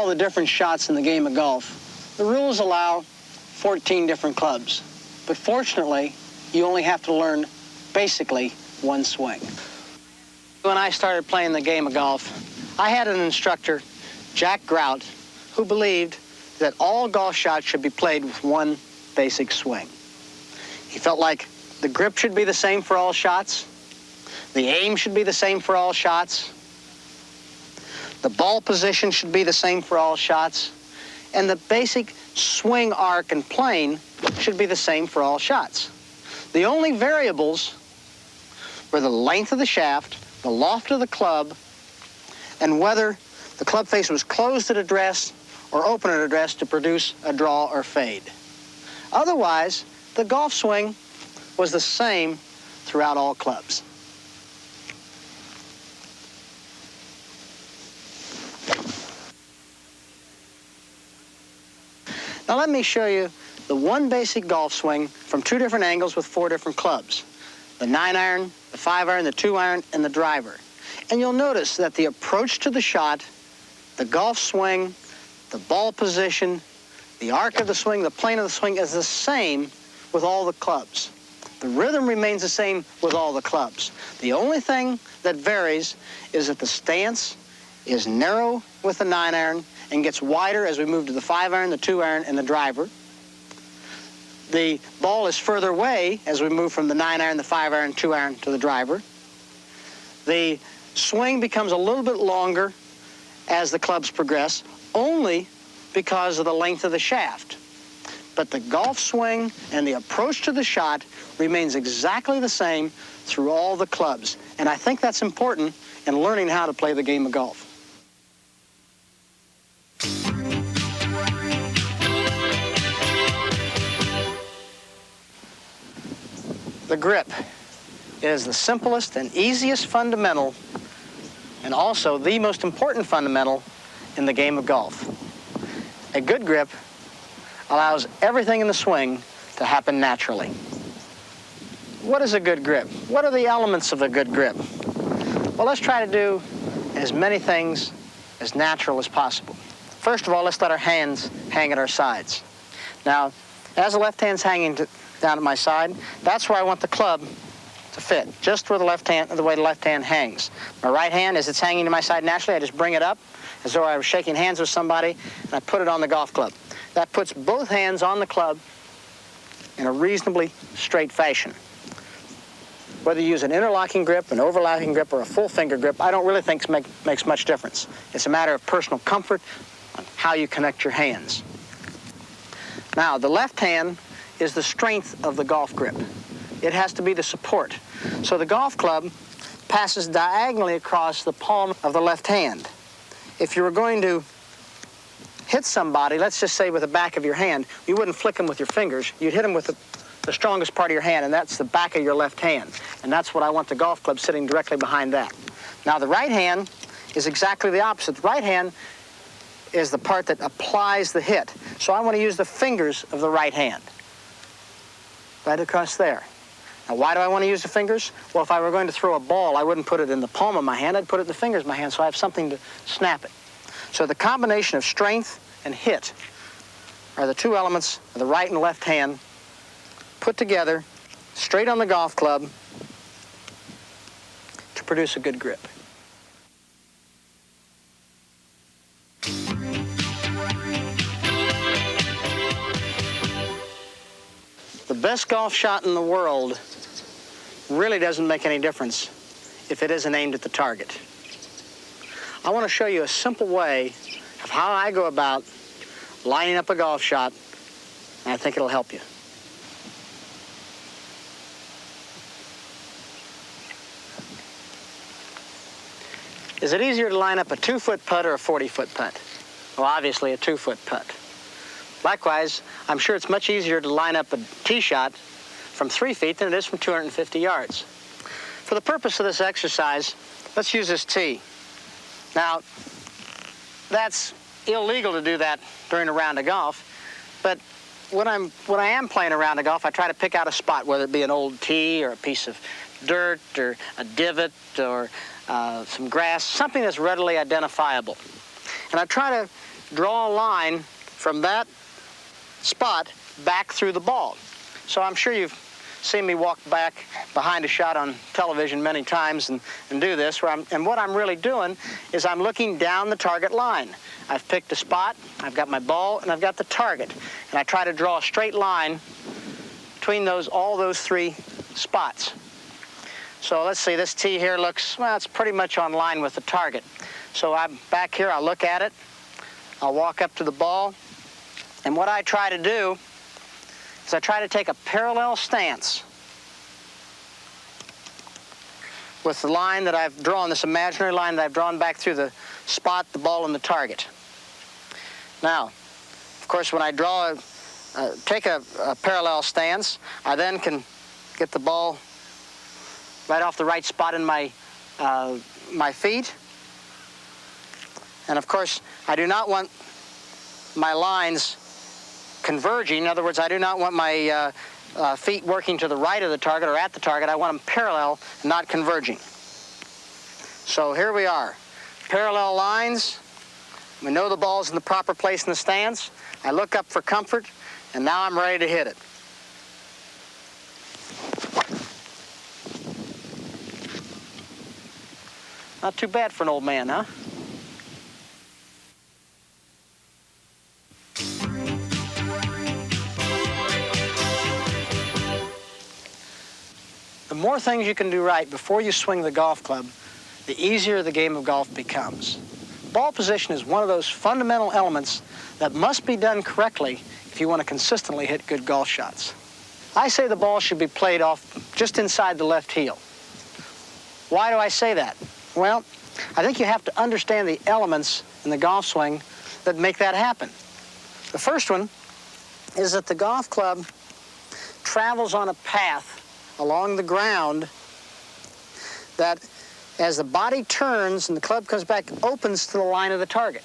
the different shots in the game of golf, the rules allow 14 different clubs. But fortunately, you only have to learn basically one swing. When I started playing the game of golf, I had an instructor, Jack Nicklaus, who believed that all golf shots should be played with one basic swing. He felt like the grip should be the same for all shots, the aim should be the same for all shots, the ball position should be the same for all shots, and the basic swing arc and plane should be the same for all shots. The only variables were the length of the shaft, the loft of the club, and whether the club face was closed at address or open at address to produce a draw or fade. Otherwise, the golf swing was the same throughout all clubs. Now let me show you the one basic golf swing from two different angles with four different clubs. The 9-iron, the 5-iron, the 2-iron, and the driver. And you'll notice that the approach to the shot, the golf swing, the ball position, the arc of the swing, the plane of the swing is the same with all the clubs. The rhythm remains the same with all the clubs. The only thing that varies is that the stance is narrow with the 9-iron and gets wider as we move to the 5-iron, the 2-iron, and the driver. The ball is further away as we move from the 9-iron, the 5-iron, 2-iron to the driver. The swing becomes a little bit longer as the clubs progress, only because of the length of the shaft. But the golf swing and the approach to the shot remains exactly the same through all the clubs. And I think that's important in learning how to play the game of golf. The grip is the simplest and easiest fundamental, and also the most important fundamental in the game of golf. A good grip allows everything in the swing to happen naturally. What is a good grip? What are the elements of a good grip? Well, let's try to do as many things as natural as possible. First of all, let's let our hands hang at our sides. Now, as the left hand's hanging down at my side, that's where I want the club to fit, just where the way the left hand hangs. My right hand, as it's hanging to my side naturally, I just bring it up as though I was shaking hands with somebody, and I put it on the golf club. That puts both hands on the club in a reasonably straight fashion. Whether you use an interlocking grip, an overlapping grip, or a full finger grip, I don't really think makes much difference. It's a matter of personal comfort on how you connect your hands. Now, the left hand is the strength of the golf grip. It has to be the support. So the golf club passes diagonally across the palm of the left hand. If you were going to hit somebody, let's just say with the back of your hand, you wouldn't flick them with your fingers. You'd hit them with the strongest part of your hand, and that's the back of your left hand. And that's what I want the golf club sitting directly behind that. Now, the right hand is exactly the opposite. The right hand is the part that applies the hit. So I want to use the fingers of the right hand. Right across there. Now, why do I want to use the fingers? Well, if I were going to throw a ball, I wouldn't put it in the palm of my hand. I'd put it in the fingers of my hand so I have something to snap it. So the combination of strength and hit are the two elements of the right and left hand put together straight on the golf club to produce a good grip. The best golf shot in the world really doesn't make any difference if it isn't aimed at the target. I want to show you a simple way of how I go about lining up a golf shot, and I think it'll help you. Is it easier to line up a 2-foot putt or a 40-foot putt? Well, obviously a 2-foot putt. Likewise, I'm sure it's much easier to line up a tee shot from 3 feet than it is from 250 yards. For the purpose of this exercise, let's use this tee. Now, that's illegal to do that during a round of golf, but when I am playing a round of golf, I try to pick out a spot, whether it be an old tee or a piece of dirt or a divot or some grass, something that's readily identifiable. And I try to draw a line from that spot back through the ball. So I'm sure you've seen me walk back behind a shot on television many times and do this. And what I'm really doing is I'm looking down the target line. I've picked a spot, I've got my ball, and I've got the target. And I try to draw a straight line between all those three spots. So let's see, this tee here looks, well, it's pretty much on line with the target. So I'm back here, I'll look at it, I'll walk up to the ball, and what I try to do is I try to take a parallel stance with the line that I've drawn, this imaginary line that I've drawn back through the spot, the ball, and the target. Now, of course, when I take a parallel stance, I then can get the ball right off the right spot in my feet. And of course, I do not want my lines converging. In other words, I do not want my feet working to the right of the target or at the target. I want them parallel, not converging. So here we are, parallel lines. We know the ball's in the proper place in the stance. I look up for comfort, and now I'm ready to hit it. Not too bad for an old man, huh? The more things you can do right before you swing the golf club, the easier the game of golf becomes. Ball position is one of those fundamental elements that must be done correctly if you want to consistently hit good golf shots. I say the ball should be played off just inside the left heel. Why do I say that? Well, I think you have to understand the elements in the golf swing that make that happen. The first one is that the golf club travels on a path along the ground that, as the body turns and the club comes back, opens to the line of the target.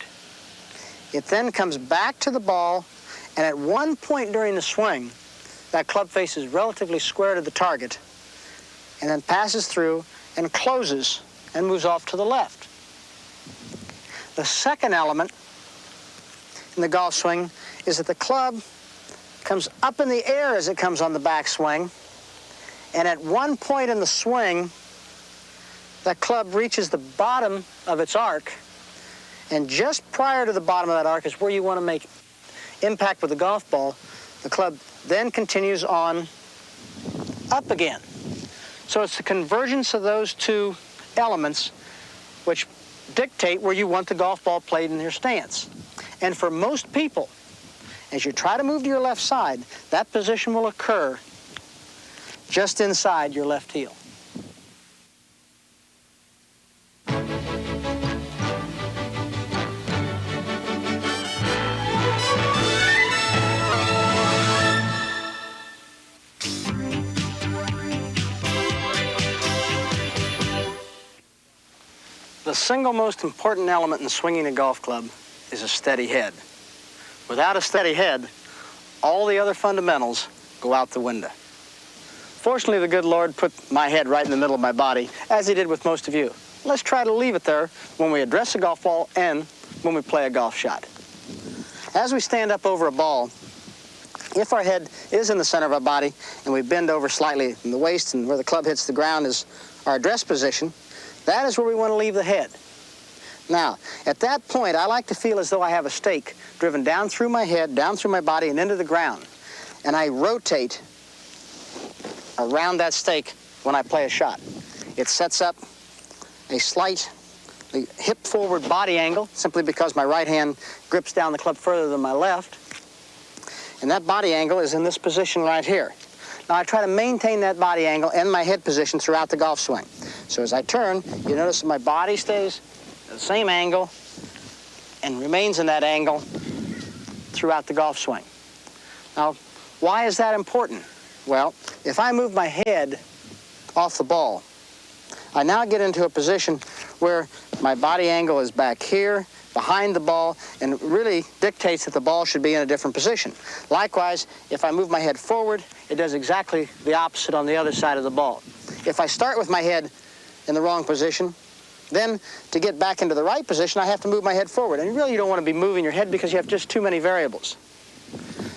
It then comes back to the ball, and at one point during the swing, that club face is relatively square to the target, and then passes through and closes and moves off to the left. The second element in the golf swing is that the club comes up in the air as it comes on the backswing, and at one point in the swing, that club reaches the bottom of its arc, and just prior to the bottom of that arc is where you want to make impact with the golf ball. The club then continues on up again. So it's the convergence of those two elements which dictate where you want the golf ball played in your stance. And for most people, as you try to move to your left side, that position will occur just inside your left heel. The single most important element in swinging a golf club is a steady head. Without a steady head, all the other fundamentals go out the window. Fortunately, the good Lord put my head right in the middle of my body, as he did with most of you. Let's try to leave it there when we address a golf ball and when we play a golf shot. As we stand up over a ball, if our head is in the center of our body and we bend over slightly in the waist and where the club hits the ground is our address position, that is where we want to leave the head. Now, at that point, I like to feel as though I have a stake driven down through my head, down through my body, and into the ground. And I rotate around that stake when I play a shot. It sets up a slight hip-forward body angle, simply because my right hand grips down the club further than my left. And that body angle is in this position right here. Now, I try to maintain that body angle and my head position throughout the golf swing. So as I turn, you notice that my body stays at the same angle and remains in that angle throughout the golf swing. Now, why is that important? Well, if I move my head off the ball, I now get into a position where my body angle is back here, behind the ball, and really dictates that the ball should be in a different position. Likewise, if I move my head forward, it does exactly the opposite on the other side of the ball. If I start with my head in the wrong position, Then, to get back into the right position, I have to move my head forward. And really, you don't want to be moving your head because you have just too many variables.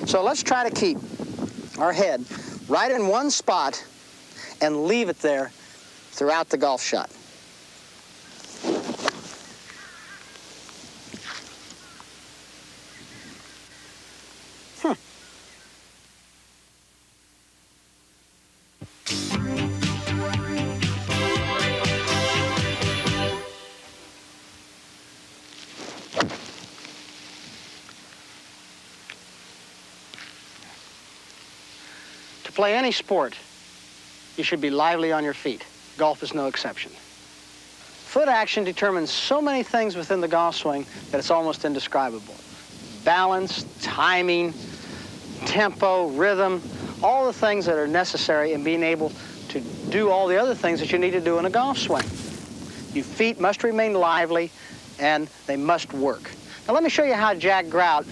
So let's try to keep our head right in one spot and leave it there throughout the golf shot. To play any sport, you should be lively on your feet. Golf is no exception. Foot action determines so many things within the golf swing that it's almost indescribable. Balance, timing, tempo, rhythm, all the things that are necessary in being able to do all the other things that you need to do in a golf swing. Your feet must remain lively and they must work. Now let me show you how Jack Grout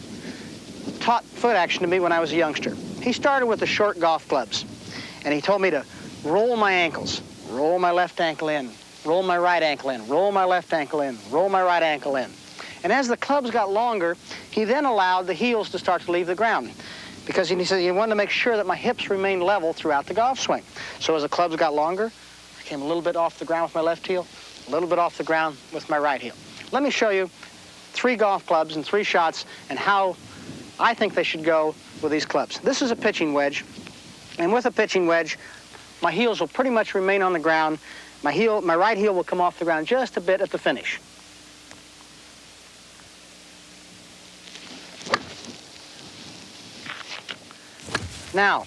taught foot action to me when I was a youngster. He started with the short golf clubs, and he told me to roll my ankles, roll my left ankle in, roll my right ankle in, roll my left ankle in, roll my right ankle in. And as the clubs got longer, he then allowed the heels to start to leave the ground, because he said he wanted to make sure that my hips remained level throughout the golf swing. So as the clubs got longer, I came a little bit off the ground with my left heel, a little bit off the ground with my right heel. Let me show you 3 golf clubs and 3 shots and how I think they should go with these clubs. This is a pitching wedge, and with a pitching wedge, my heels will pretty much remain on the ground. My right heel will come off the ground just a bit at the finish. Now,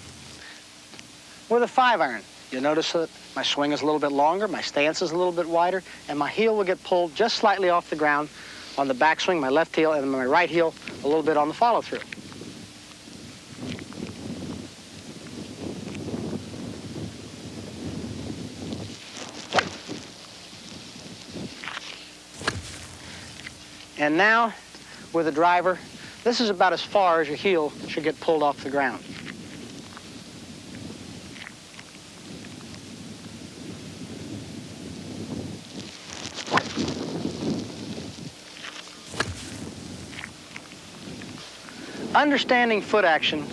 with a 5-iron, you'll notice that my swing is a little bit longer, my stance is a little bit wider, and my heel will get pulled just slightly off the ground on the backswing, my left heel, and my right heel a little bit on the follow-through. And now, with a driver, this is about as far as your heel should get pulled off the ground. Understanding foot action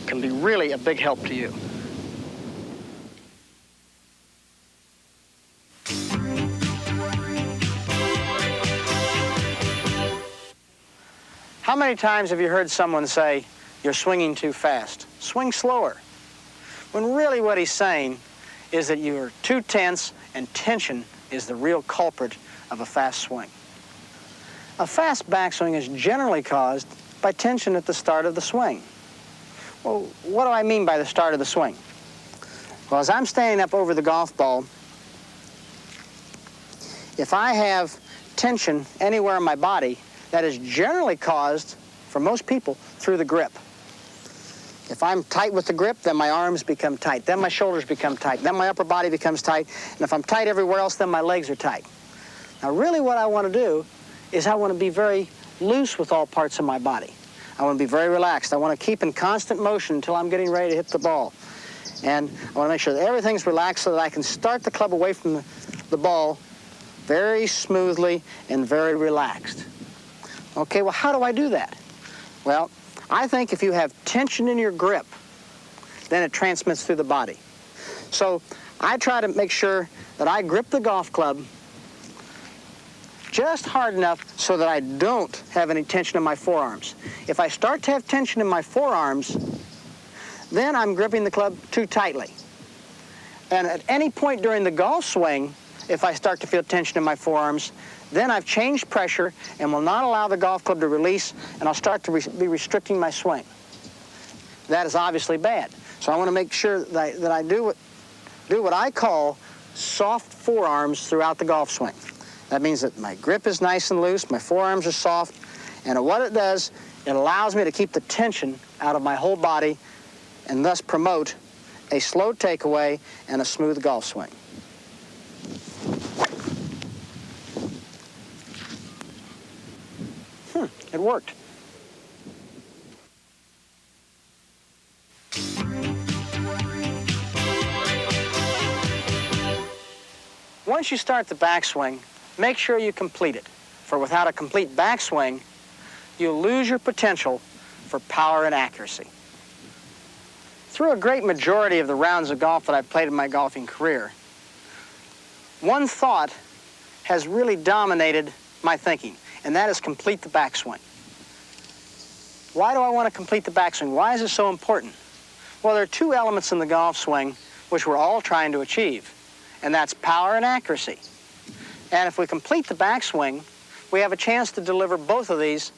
can be really a big help to you. How many times have you heard someone say, "You're swinging too fast"? Swing slower. When really what he's saying is that you're too tense, and tension is the real culprit of a fast swing. A fast backswing is generally caused by tension at the start of the swing. Well, what do I mean by the start of the swing? Well, as I'm standing up over the golf ball, if I have tension anywhere in my body, that is generally caused, for most people, through the grip. If I'm tight with the grip, then my arms become tight, then my shoulders become tight, then my upper body becomes tight, and if I'm tight everywhere else, then my legs are tight. Now, really what I want to do is I want to be very loose with all parts of my body. I want to be very relaxed. I want to keep in constant motion until I'm getting ready to hit the ball. And I want to make sure that everything's relaxed so that I can start the club away from the ball very smoothly and very relaxed. Okay, well, how do I do that? Well, I think if you have tension in your grip, then it transmits through the body. So I try to make sure that I grip the golf club just hard enough so that I don't have any tension in my forearms. If I start to have tension in my forearms, then I'm gripping the club too tightly. And at any point during the golf swing, if I start to feel tension in my forearms, then I've changed pressure and will not allow the golf club to release, and I'll start to be restricting my swing. That is obviously bad. So I want to make sure that I do what I call soft forearms throughout the golf swing. That means that my grip is nice and loose, my forearms are soft, and what it does, it allows me to keep the tension out of my whole body and thus promote a slow takeaway and a smooth golf swing. It worked. Once you start the backswing, make sure you complete it, for without a complete backswing, you'll lose your potential for power and accuracy. Through a great majority of the rounds of golf that I've played in my golfing career, one thought has really dominated my thinking, and that is complete the backswing. Why do I want to complete the backswing? Why is it so important? Well, there are two elements in the golf swing which we're all trying to achieve, and that's power and accuracy. And if we complete the backswing, we have a chance to deliver both of these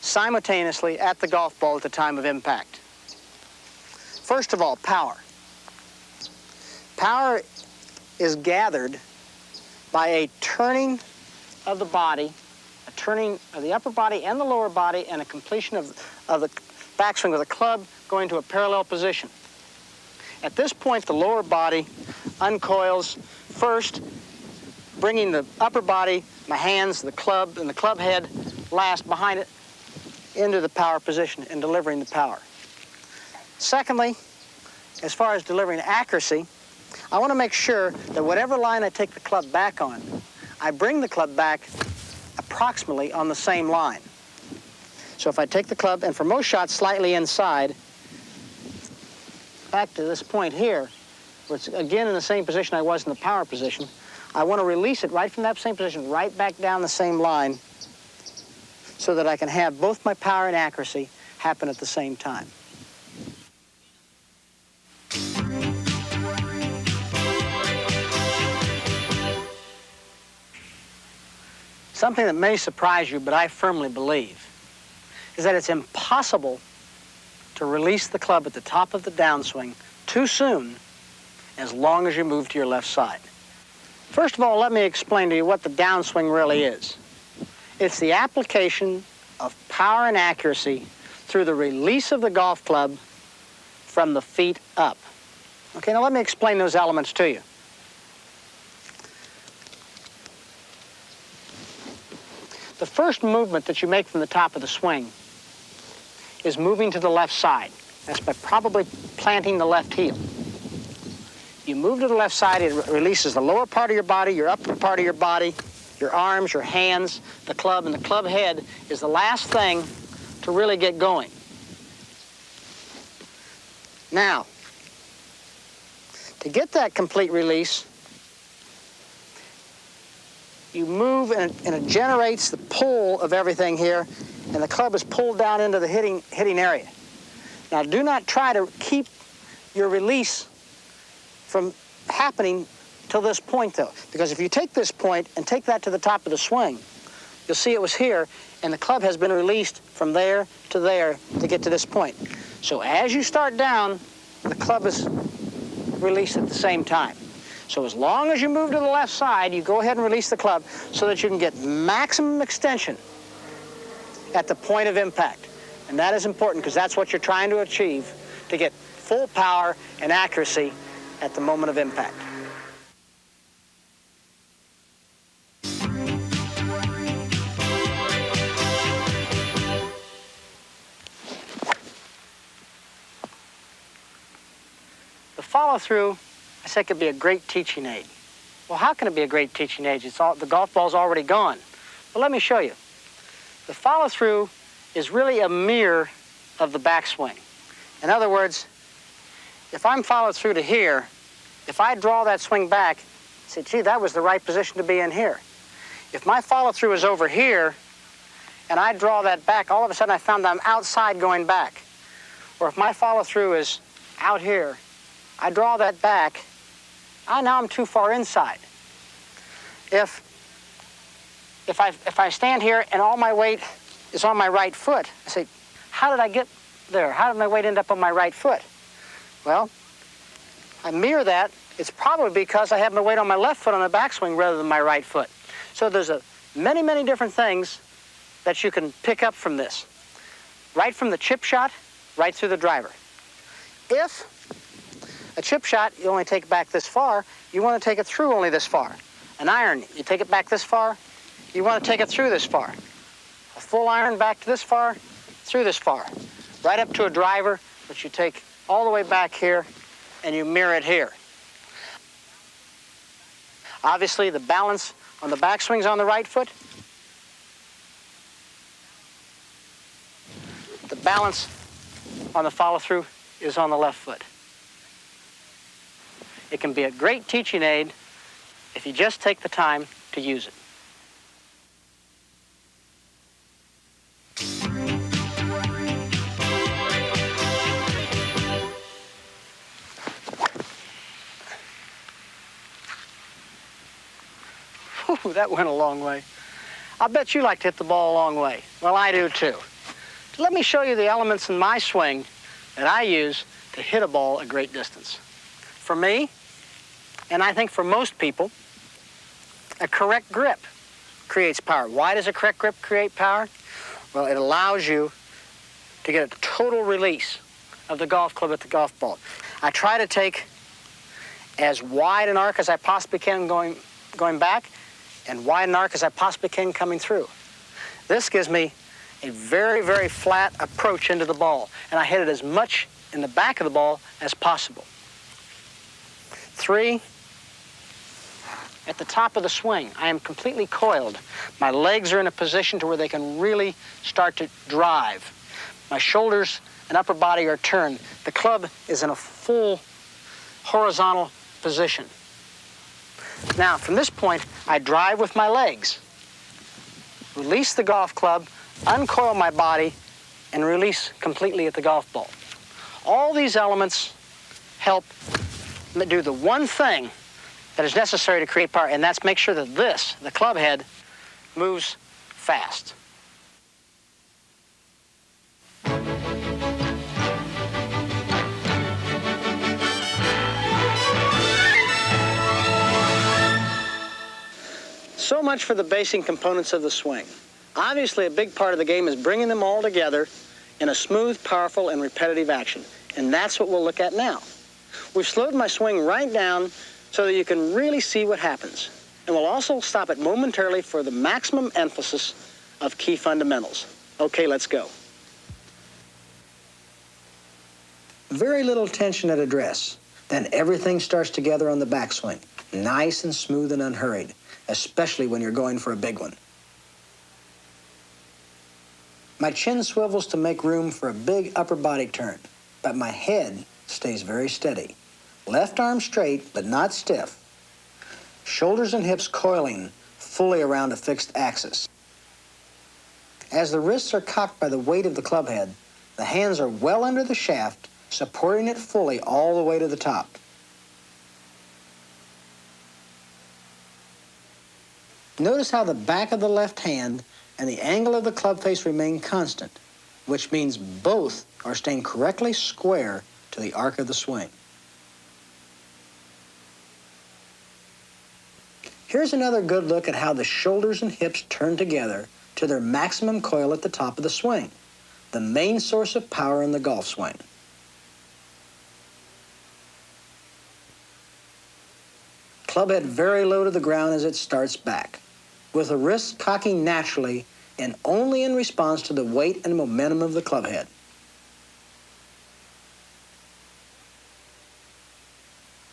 simultaneously at the golf ball at the time of impact. First of all, power. Power is gathered by a turning of the body, a turning of the upper body and the lower body, and a completion of the backswing with the club going to a parallel position. At this point, the lower body uncoils first, bringing the upper body, my hands, the club, and the club head last behind it into the power position and delivering the power. Secondly, as far as delivering accuracy, I want to make sure that whatever line I take the club back on, I bring the club back approximately on the same line. So if I take the club, and for most shots slightly inside, back to this point here, where it's again in the same position I was in the power position, I want to release it right from that same position, right back down the same line, so that I can have both my power and accuracy happen at the same time. Something that may surprise you, but I firmly believe, is that it's impossible to release the club at the top of the downswing too soon as long as you move to your left side. First of all, let me explain to you what the downswing really is. It's the application of power and accuracy through the release of the golf club from the feet up. Okay, now let me explain those elements to you. The first movement that you make from the top of the swing is moving to the left side. That's by probably planting the left heel. You move to the left side, it releases the lower part of your body, your upper part of your body, your arms, your hands, the club, and the club head is the last thing to really get going. Now, to get that complete release, you move and it generates the pull of everything here, and the club is pulled down into the hitting area. Now, do not try to keep your release from happening till this point, though, because if you take this point and take that to the top of the swing, you'll see it was here, and the club has been released from there to get to this point. So as you start down, the club is released at the same time. So as long as you move to the left side, you go ahead and release the club so that you can get maximum extension at the point of impact. And that is important because that's what you're trying to achieve, to get full power and accuracy at the moment of impact. The follow-through, I said, could be a great teaching aid. Well, how can it be a great teaching aid? The golf ball's already gone. Well, let me show you. The follow-through is really a mirror of the backswing. In other words, if I'm followed through to here, if I draw that swing back, say, gee, that was the right position to be in here. If my follow-through is over here, and I draw that back, all of a sudden I found I'm outside going back. Or if my follow-through is out here, I draw that back, now I'm too far inside. If I stand here and all my weight is on my right foot, I say, how did I get there? How did my weight end up on my right foot? Well, I mirror that. It's probably because I have my weight on my left foot on the backswing rather than my right foot. So there's many, many different things that you can pick up from this. Right from the chip shot, right through the driver. If a chip shot, you only take it back this far, you want to take it through only this far. An iron, you take it back this far, you want to take it through this far. A full iron back to this far, through this far. Right up to a driver, which you take all the way back here, and you mirror it here. Obviously, the balance on the backswings on the right foot. The balance on the follow-through is on the left foot. It can be a great teaching aid if you just take the time to use it. Whew, that went a long way. I bet you like to hit the ball a long way. Well, I do too. So let me show you the elements in my swing that I use to hit a ball a great distance. For me, and I think for most people, a correct grip creates power. Why does a correct grip create power? Well, it allows you to get a total release of the golf club at the golf ball. I try to take as wide an arc as I possibly can going back, and wide an arc as I possibly can coming through. This gives me a very, very flat approach into the ball, and I hit it as much in the back of the ball as possible. 3, at the top of the swing, I am completely coiled. My legs are in a position to where they can really start to drive. My shoulders and upper body are turned. The club is in a full horizontal position. Now, from this point, I drive with my legs, release the golf club, uncoil my body, and release completely at the golf ball. All these elements help do the one thing that is necessary to create power, and that's make sure that this, the club head, moves fast. So much for the basic components of the swing. Obviously, a big part of the game is bringing them all together in a smooth, powerful, and repetitive action. And that's what we'll look at now. We've slowed my swing right down so that you can really see what happens. And we'll also stop it momentarily for the maximum emphasis of key fundamentals. Okay, let's go. Very little tension at address. Then everything starts together on the backswing. Nice and smooth and unhurried, especially when you're going for a big one. My chin swivels to make room for a big upper body turn, but my head stays very steady. Left arm straight, but not stiff. Shoulders and hips coiling fully around a fixed axis. As the wrists are cocked by the weight of the club head, the hands are well under the shaft, supporting it fully all the way to the top. Notice how the back of the left hand and the angle of the club face remain constant, which means both are staying correctly square to the arc of the swing. Here's another good look at how the shoulders and hips turn together to their maximum coil at the top of the swing, the main source of power in the golf swing. Club head very low to the ground as it starts back, with the wrists cocking naturally and only in response to the weight and momentum of the club head.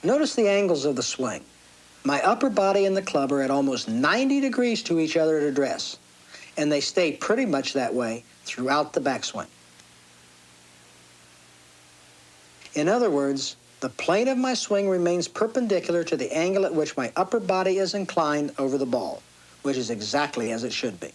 Notice the angles of the swing. My upper body and the club are at almost 90 degrees to each other at address, and they stay pretty much that way throughout the backswing. In other words, the plane of my swing remains perpendicular to the angle at which my upper body is inclined over the ball, which is exactly as it should be.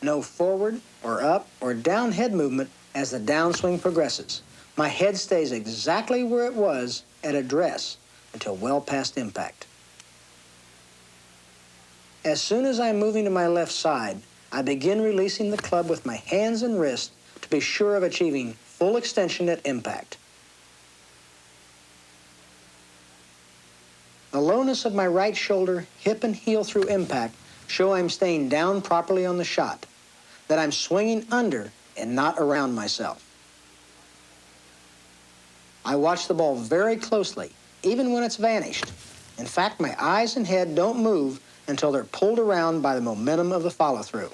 No forward or up or down head movement as the downswing progresses. My head stays exactly where it was at address until well past impact. As soon as I'm moving to my left side, I begin releasing the club with my hands and wrist to be sure of achieving full extension at impact. The lowness of my right shoulder, hip, and heel through impact show I'm staying down properly on the shot, that I'm swinging under and not around myself. I watch the ball very closely, even when it's vanished. In fact, my eyes and head don't move until they're pulled around by the momentum of the follow-through.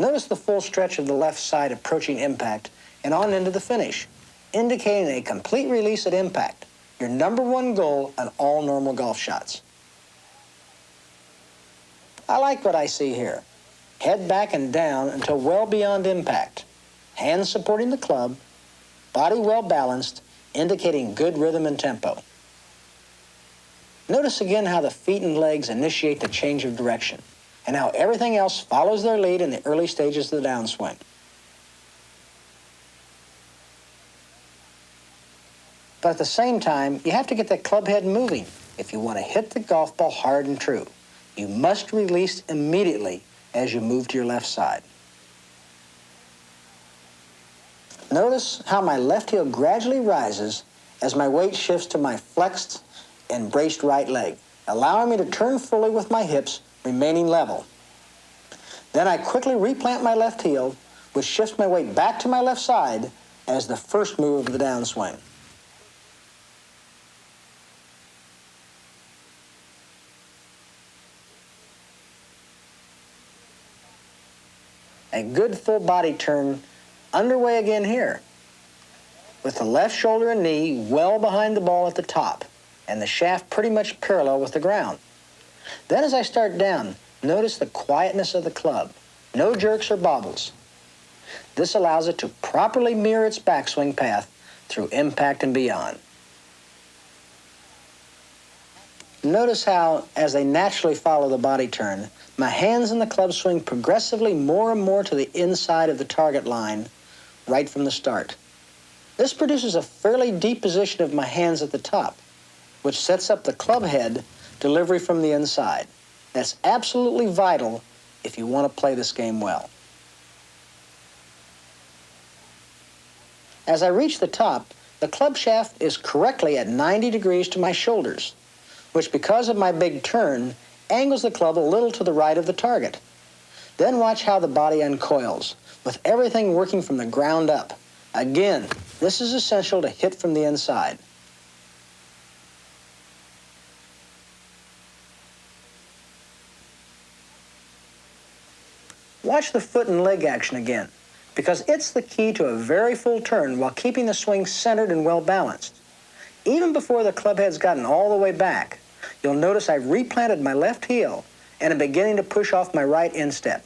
Notice the full stretch of the left side approaching impact and on into the finish. indicating a complete release at impact, your number one goal on all normal golf shots. I like what I see here. Head back and down until well beyond impact. Hands supporting the club, body well balanced, indicating good rhythm and tempo. Notice again how the feet and legs initiate the change of direction, and how everything else follows their lead in the early stages of the downswing. But at the same time, you have to get that club head moving if you want to hit the golf ball hard and true. You must release immediately as you move to your left side. Notice how my left heel gradually rises as my weight shifts to my flexed and braced right leg, allowing me to turn fully with my hips remaining level. Then I quickly replant my left heel, which shifts my weight back to my left side as the first move of the downswing. A good full body turn underway again here, with the left shoulder and knee well behind the ball at the top, and the shaft pretty much parallel with the ground. Then as I start down, notice the quietness of the club. No jerks or bobbles. This allows it to properly mirror its backswing path through impact and beyond. Notice how, as they naturally follow the body turn, my hands in the club swing progressively more and more to the inside of the target line right from the start. This produces a fairly deep position of my hands at the top, which sets up the club head delivery from the inside. That's absolutely vital if you want to play this game well. As I reach the top, the club shaft is correctly at 90 degrees to my shoulders, which, because of my big turn, angles the club a little to the right of the target. Then watch how the body uncoils, with everything working from the ground up. Again, this is essential to hit from the inside. Watch the foot and leg action again, because it's the key to a very full turn while keeping the swing centered and well balanced. Even before the club head's gotten all the way back, you'll notice I've replanted my left heel and am beginning to push off my right instep.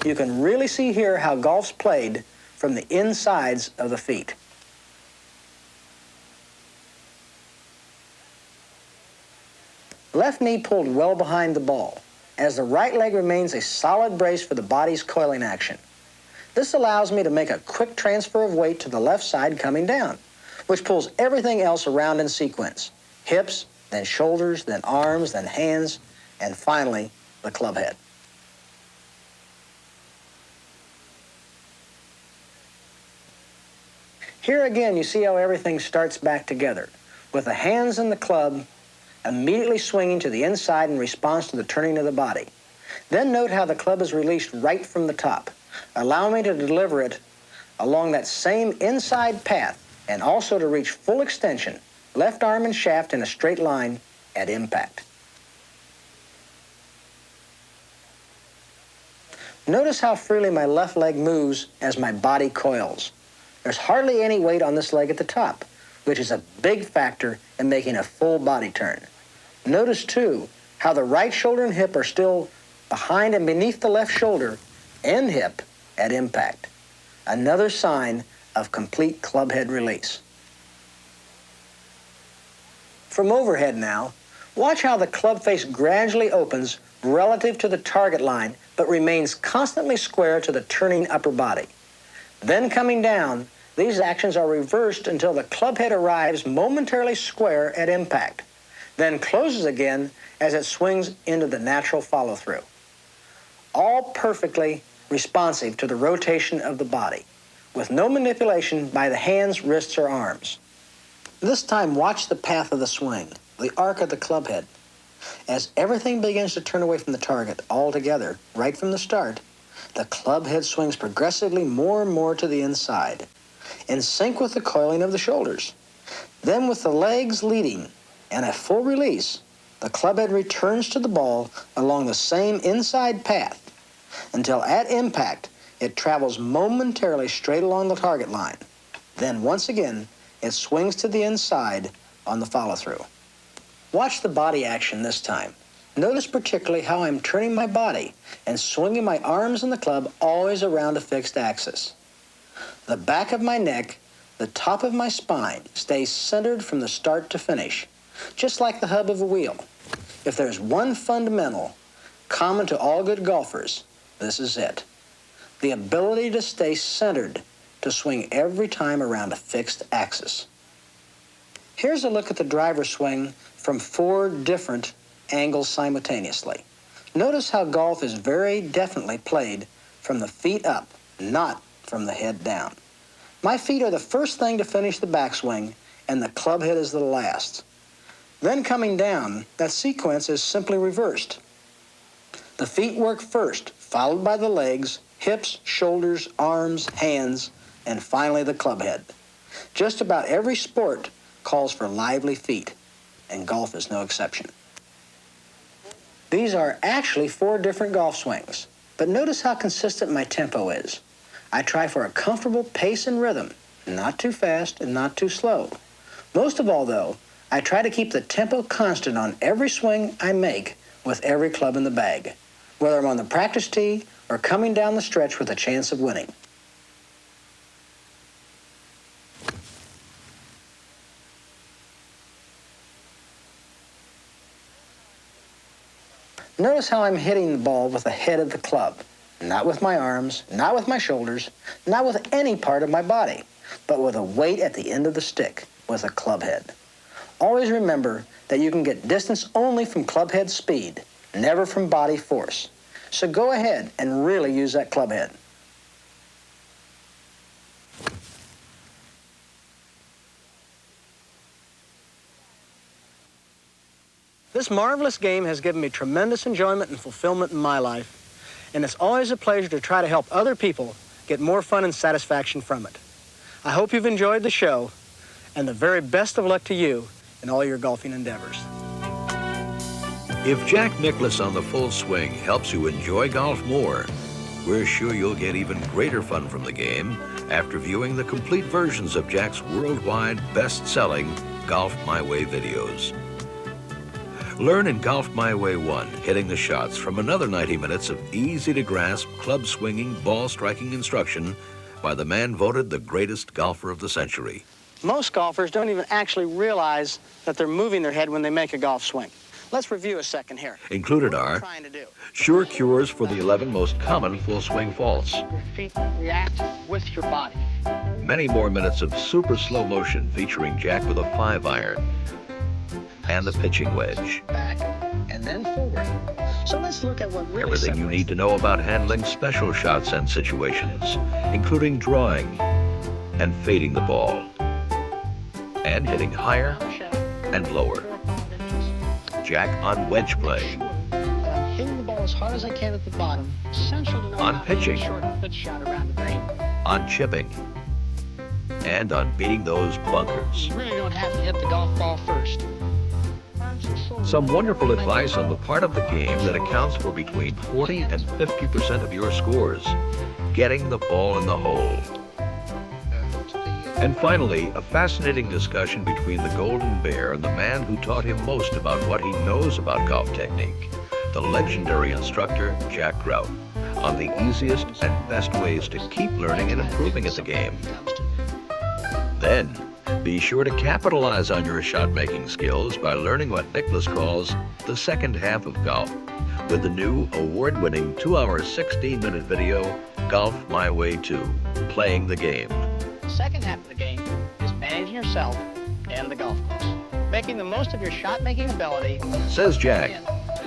You can really see here how golf's played from the insides of the feet. Left knee pulled well behind the ball, as the right leg remains a solid brace for the body's coiling action. This allows me to make a quick transfer of weight to the left side coming down, which pulls everything else around in sequence. Hips, then shoulders, then arms, then hands, and finally, the club head. Here again, you see how everything starts back together, with the hands and the club immediately swinging to the inside in response to the turning of the body. Then note how the club is released right from the top, allowing me to deliver it along that same inside path and also to reach full extension, left arm and shaft in a straight line at impact. Notice how freely my left leg moves as my body coils. There's hardly any weight on this leg at the top, which is a big factor in making a full body turn. Notice, too, how the right shoulder and hip are still behind and beneath the left shoulder and hip at impact. Another sign of complete club head release. From overhead now, watch how the club face gradually opens relative to the target line, but remains constantly square to the turning upper body. Then coming down, these actions are reversed until the club head arrives momentarily square at impact, then closes again as it swings into the natural follow-through. All perfectly responsive to the rotation of the body, with no manipulation by the hands, wrists, or arms. This time, watch the path of the swing, the arc of the club head. As everything begins to turn away from the target altogether, right from the start, the club head swings progressively more and more to the inside, in sync with the coiling of the shoulders. Then, with the legs leading and a full release, the club head returns to the ball along the same inside path until at impact it travels momentarily straight along the target line. Then once again, it swings to the inside on the follow-through. Watch the body action this time. Notice particularly how I'm turning my body and swinging my arms and the club always around a fixed axis. The back of my neck, the top of my spine stays centered from the start to finish, just like the hub of a wheel. If there's one fundamental common to all good golfers, this is it. The ability to stay centered, to swing every time around a fixed axis. Here's a look at the driver swing from 4 different angles simultaneously. Notice how golf is very definitely played from the feet up, not from the head down. My feet are the first thing to finish the backswing, and the club head is the last. Then coming down, that sequence is simply reversed. The feet work first, followed by the legs, hips, shoulders, arms, hands, and finally the club head. Just about every sport calls for lively feet, and golf is no exception. These are actually 4 different golf swings, but notice how consistent my tempo is. I try for a comfortable pace and rhythm, not too fast and not too slow. Most of all, though, I try to keep the tempo constant on every swing I make with every club in the bag, whether I'm on the practice tee or coming down the stretch with a chance of winning. Notice how I'm hitting the ball with the head of the club, not with my arms, not with my shoulders, not with any part of my body, but with a weight at the end of the stick, with a club head. Always remember that you can get distance only from club head speed, never from body force. So go ahead and really use that club head. This marvelous game has given me tremendous enjoyment and fulfillment in my life, and it's always a pleasure to try to help other people get more fun and satisfaction from it. I hope you've enjoyed the show, and the very best of luck to you in all your golfing endeavors. If Jack Nicklaus on the full swing helps you enjoy golf more, we're sure you'll get even greater fun from the game after viewing the complete versions of Jack's worldwide best-selling Golf My Way videos. Learn in Golf My Way 1, hitting the shots, from another 90 minutes of easy-to-grasp, club-swinging, ball-striking instruction by the man voted the greatest golfer of the century. Most golfers don't even actually realize that they're moving their head when they make a golf swing. Let's review a second here. Included are sure cures for the 11 most common full-swing faults. Your feet react with your body. Many more minutes of super slow motion featuring Jack with a 5-iron. And the pitching wedge. Back and then forward. So let's look at what really everything you need to know about handling special shots and situations, including drawing and fading the ball, and hitting higher and lower. Jack on wedge play. I'm hitting the ball as hard as I can at the bottom. Essential to know on pitching. Short pitch shot around the green. On chipping. And on beating those bunkers. You really don't have to hit the golf ball first. Some wonderful advice on the part of the game that accounts for between 40 and 50% of your scores. Getting the ball in the hole. And finally, a fascinating discussion between the Golden Bear and the man who taught him most about what he knows about golf technique, the legendary instructor, Jack Nicklaus, on the easiest and best ways to keep learning and improving at the game. Then, be sure to capitalize on your shot-making skills by learning what Nicklaus calls the second half of golf, with the new award-winning 2-hour, 16-minute video, Golf My Way 2, Playing the Game. The second half of the game is managing yourself and the golf course, making the most of your shot-making ability. Says Jack,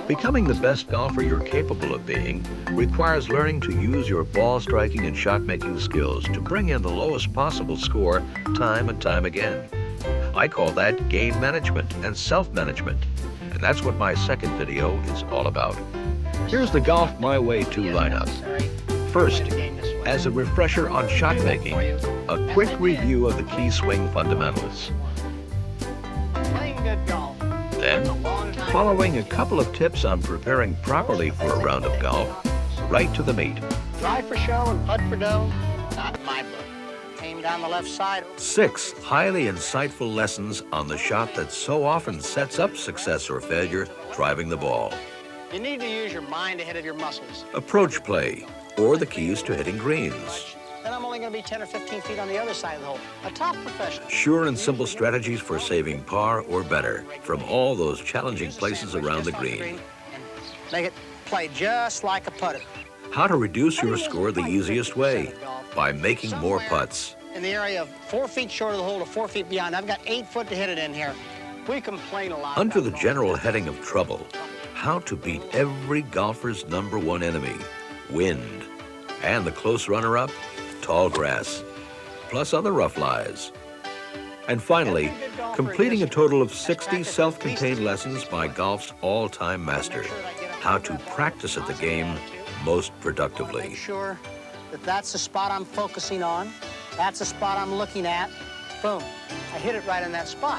becoming the best golfer you're capable of being requires learning to use your ball striking and shot-making skills to bring in the lowest possible score time and time again. I call that game management and self-management, and that's what my second video is all about. Here's the Golf My Way 2 lineup. First, as a refresher on shot making, a quick review of the key swing fundamentals. Playing good golf. Then, following a couple of tips on preparing properly for a round of golf, right to the meat. Drive for show and putt for dough, not in my book. Aim down the left side. 6 highly insightful lessons on the shot that so often sets up success or failure driving the ball. You need to use your mind ahead of your muscles. Approach play, or the keys to hitting greens. Then I'm only going to be 10 or 15 feet on the other side of the hole. A top professional. Sure and simple strategies for saving par or better from all those challenging places around the green. And make it play just like a putter. How to reduce your score the easiest way, by making more putts. In the area of 4 feet short of the hole to 4 feet beyond. I've got 8 foot to hit it in here. We complain a lot. Under the general heading of trouble, how to beat every golfer's #1 enemy, wind, and the close runner-up, tall grass, plus other rough lies. And finally, completing a total of 60 self-contained lessons by golf's all-time master, how to practice at the game most productively. Make sure that that's the spot I'm focusing on. That's the spot I'm looking at. Boom. I hit it right in that spot.